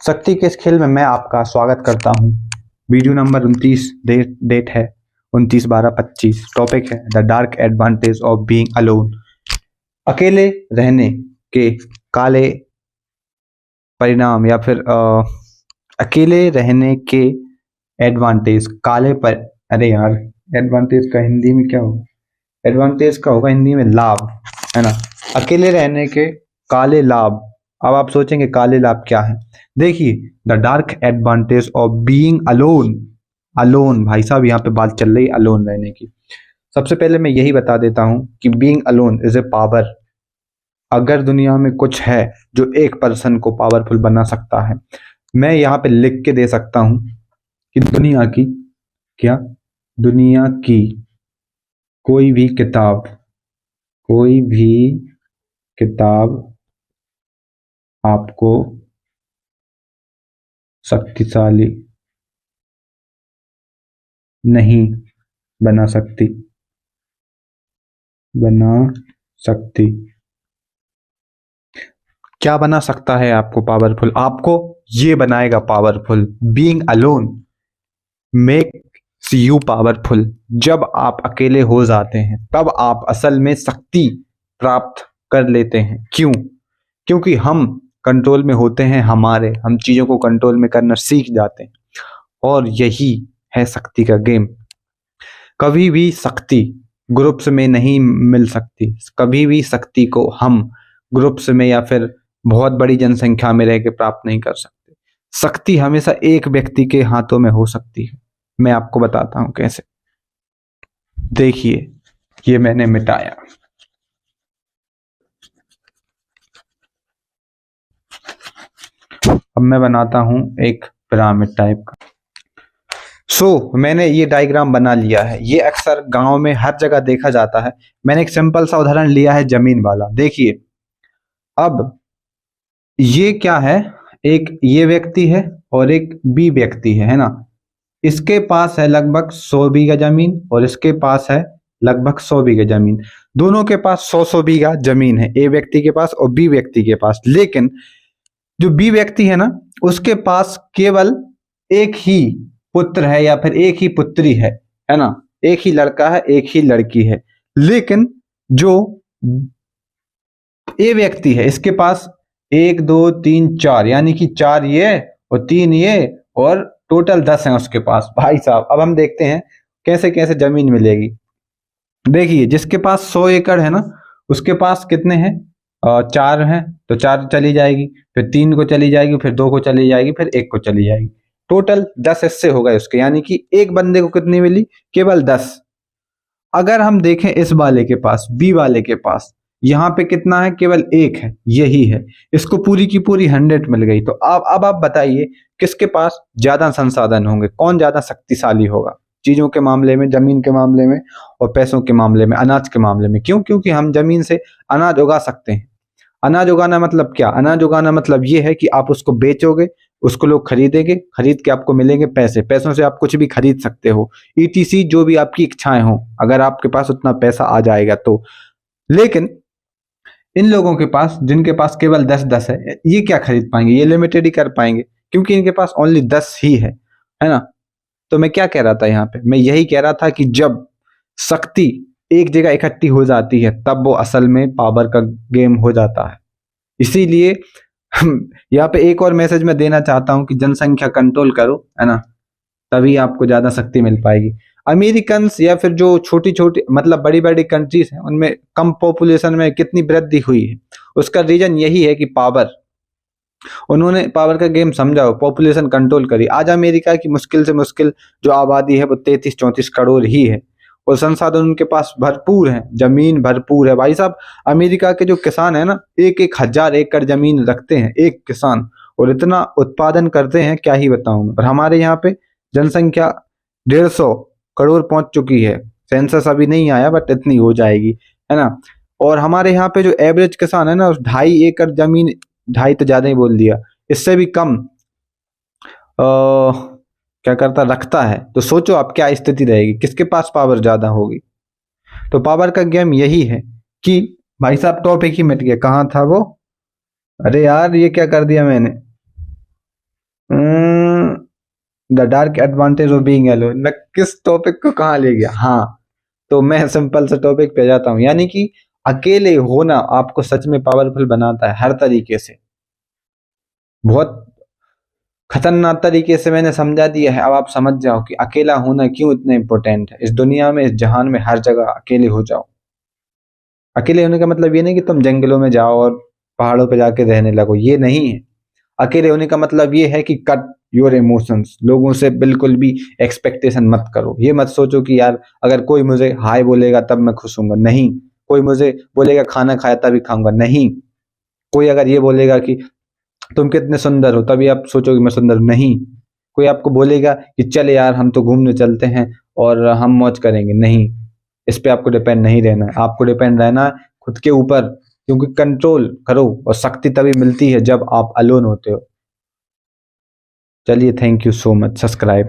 शक्ति के इस खेल में मैं आपका स्वागत करता हूं। वीडियो नंबर 29, डेट है 29/12/25। टॉपिक है the dark advantage of being alone. अकेले रहने के काले परिणाम या फिर अकेले रहने के एडवांटेज काले पर। अरे यार, एडवांटेज का हिंदी में क्या होगा? एडवांटेज का होगा हिंदी में लाभ, है ना। अकेले रहने के काले लाभ। अब आप सोचेंगे काले लाभ क्या है? देखिए, the dark advantage of being alone. Alone भाई साहब, यहाँ पे बात चल रही है अलोन रहने की। सबसे पहले मैं यही बता देता हूं कि being alone is a power. अगर दुनिया में कुछ है जो एक पर्सन को पावरफुल बना सकता है, मैं यहाँ पे लिख के दे सकता हूं कि दुनिया की कोई भी किताब आपको शक्तिशाली नहीं बना सकती। क्या बना सकता है आपको पावरफुल? आपको ये बनाएगा powerful. Being alone makes you powerful. जब आप अकेले हो जाते हैं तब आप असल में शक्ति प्राप्त कर लेते हैं। क्यों? क्योंकि हम कंट्रोल में होते हैं, हम चीजों को कंट्रोल में करना सीख जाते हैं, और यही है शक्ति का गेम। कभी भी शक्ति ग्रुप्स में नहीं मिल सकती। कभी भी शक्ति को हम ग्रुप्स में या फिर बहुत बड़ी जनसंख्या में रह के प्राप्त नहीं कर सकते। शक्ति हमेशा एक व्यक्ति के हाथों में हो सकती है। मैं आपको बताता हूं कैसे। देखिए, ये मैंने मिटाया। अब मैं बनाता हूं एक पिरामिड टाइप का। मैंने ये डायग्राम बना लिया है। ये अक्सर गांव में हर जगह देखा जाता है। मैंने एक सिंपल सा उदाहरण लिया है जमीन वाला। देखिए, अब ये क्या है? एक ये व्यक्ति है और एक बी व्यक्ति है ना। इसके पास है लगभग 100 बीघा जमीन और इसके पास है लगभग 100 बीघा जमीन। दोनों के पास 100 बीघा जमीन है, ए व्यक्ति के पास और बी व्यक्ति के पास। लेकिन जो बी व्यक्ति है ना, उसके पास केवल एक ही पुत्र है या फिर एक ही पुत्री है ना। एक ही लड़का है, एक ही लड़की है। लेकिन जो ए व्यक्ति है, इसके पास 1 2 3 4, यानी कि 4 ये और 3 ये, और टोटल 10 है उसके पास। भाई साहब, अब हम देखते हैं कैसे कैसे जमीन मिलेगी। देखिए, जिसके पास 100 एकड़ है ना, उसके पास कितने हैं? 4 हैं, तो 4 चली जाएगी, फिर 3 को चली जाएगी, फिर 2 को चली जाएगी, फिर 1 को चली जाएगी। टोटल 10 हिस्से हो गए उसके, यानी कि एक बंदे को कितनी मिली? केवल 10। अगर हम देखें इस वाले के पास, बी वाले के पास, यहाँ पे कितना है? केवल 1 है, यही है। इसको पूरी की पूरी 100 मिल गई। तो अब आप बताइए किसके पास ज्यादा संसाधन होंगे? कौन ज्यादा शक्तिशाली होगा चीजों के मामले में, जमीन के मामले में और पैसों के मामले में, अनाज के मामले में? क्यों? क्योंकि हम जमीन से अनाज उगा सकते हैं। अनाज उगाना मतलब क्या? अनाज उगाना मतलब ये है कि आप उसको बेचोगे, उसको लोग खरीदेंगे, खरीद के आपको मिलेंगे पैसे। पैसों से आप कुछ भी खरीद सकते हो, ईटीसी जो भी आपकी इच्छाएं हो, अगर आपके पास उतना पैसा आ जाएगा तो। लेकिन इन लोगों के पास, जिनके पास केवल 10 है, ये क्या खरीद पाएंगे? ये लिमिटेड ही कर पाएंगे, क्योंकि इनके पास ओनली 10 ही है ना। तो मैं क्या कह रहा था यहाँ पे? मैं यही कह रहा था कि जब शक्ति एक जगह इकट्ठी हो जाती है तब वो असल में पावर का गेम हो जाता है। इसीलिए यहाँ पे एक और मैसेज मैं देना चाहता हूँ कि जनसंख्या कंट्रोल करो, है ना, तभी आपको ज्यादा शक्ति मिल पाएगी। अमेरिकन्स या फिर जो छोटी छोटी मतलब बड़ी बड़ी कंट्रीज हैं, उनमें कम पॉपुलेशन में कितनी वृद्धि हुई है? उसका रीजन यही है कि पावर। उन्होंने पावर का गेम समझा हो, पॉपुलेशन कंट्रोल करी। आज अमेरिका की मुश्किल से मुश्किल जो आबादी है वो 33-34 करोड़ ही है, और संसाधन उनके पास भरपूर है, जमीन भरपूर है। भाई साहब, अमेरिका के जो किसान है ना, 1,000 एकड़ जमीन रखते हैं एक किसान, और इतना उत्पादन करते हैं, क्या ही बताऊं मैं। और हमारे यहाँ पे जनसंख्या 150 करोड़ पहुंच चुकी है। सेंसस अभी नहीं आया, बट इतनी हो जाएगी, है ना। और हमारे यहाँ पे जो एवरेज किसान है ना, 2.5 एकड़ जमीन, 2.5 तो ज्यादा ही बोल दिया, इससे भी कम क्या करता रखता है। तो सोचो आप क्या स्थिति रहेगी, किसके पास पावर ज्यादा होगी। तो पावर का गेम यही है कि भाई साहब, टॉपिक ही मिट गया। कहाँ था वो? अरे यार, ये क्या कर दिया मैंने। The dark advantage of being alone. मैं किस टॉपिक को कहाँ ले गया। हाँ, तो मैं सिंपल से टॉपिक पे जाता हूँ, यानी कि अकेले होना आपको सच में पावरफुल बनाता है हर तरीके से। बहुत खतरनाक तरीके से मैंने समझा दिया है, अब आप समझ जाओ कि अकेला होना क्यों इतना इंपॉर्टेंट है। इस दुनिया में, इस जहान में हर जगह अकेले हो जाओ। अकेले होने का मतलब ये नहीं कि तुम जंगलों में जाओ और पहाड़ों पे जाके रहने लगो, ये नहीं है। अकेले होने का मतलब ये है कि कट योर इमोशंस। लोगों से बिल्कुल भी एक्सपेक्टेशन मत करो। ये मत सोचो कि यार अगर कोई मुझे हाय बोलेगा तब मैं खुश हूंगा, नहीं। कोई मुझे बोलेगा खाना खाया तभी खाऊंगा, नहीं। कोई अगर ये बोलेगा कि तुम कितने सुंदर हो तभी आप सोचोगे मैं सुंदर हूं, नहीं। कोई आपको बोलेगा कि चल यार हम तो घूमने चलते हैं और हम मौज करेंगे, नहीं। इस पे आपको डिपेंड नहीं रहना है। आपको डिपेंड रहना है खुद के ऊपर, क्योंकि कंट्रोल करो और शक्ति तभी मिलती है जब आप अलोन होते हो। चलिए, thank you so much. Subscribe.